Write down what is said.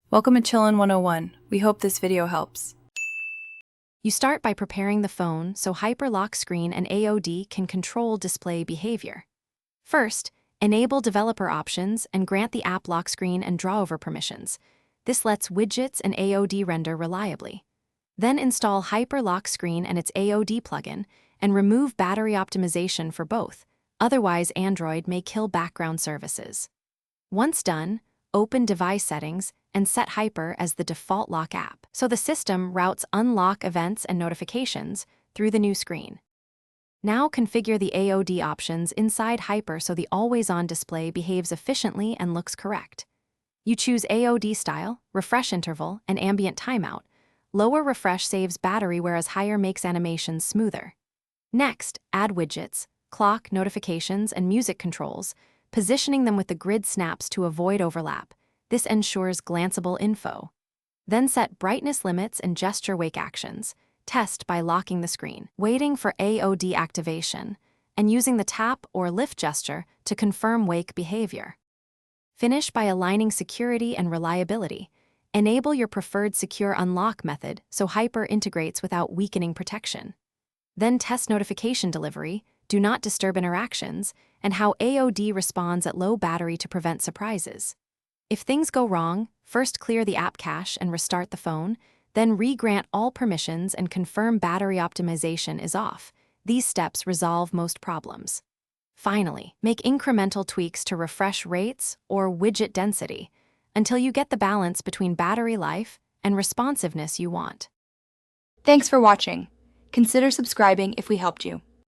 Welcome to Chillin' 101. We hope this video helps. You start by preparing the phone so Hyper Lock Screen and AOD can control display behavior. First, enable developer options and grant the app lock screen and drawover permissions. This lets widgets and AOD render reliably. Then install Hyper Lock Screen and its AOD plugin and remove battery optimization for both, otherwise Android may kill background services. Once done, open device settings and set Hyper as the default lock app, so the system routes unlock events and notifications through the new screen. Now configure the AOD options inside Hyper so the always-on display behaves efficiently and looks correct. You choose AOD style, refresh interval, and ambient timeout. Lower refresh saves battery whereas higher makes animations smoother. Next, add widgets, clock, notifications, and music controls, positioning them with the grid snaps to avoid overlap. This ensures glanceable info. Then set brightness limits and gesture wake actions. Test by locking the screen, waiting for AOD activation, and using the tap or lift gesture to confirm wake behavior. Finish by aligning security and reliability. Enable your preferred secure unlock method so Hyper integrates without weakening protection. Then test notification delivery, do not disturb interactions, and how AOD responds at low battery to prevent surprises. If things go wrong, first clear the app cache and restart the phone, then re-grant all permissions and confirm battery optimization is off. These steps resolve most problems. Finally, make incremental tweaks to refresh rates or widget density until you get the balance between battery life and responsiveness you want. Thanks for watching. Consider subscribing if we helped you.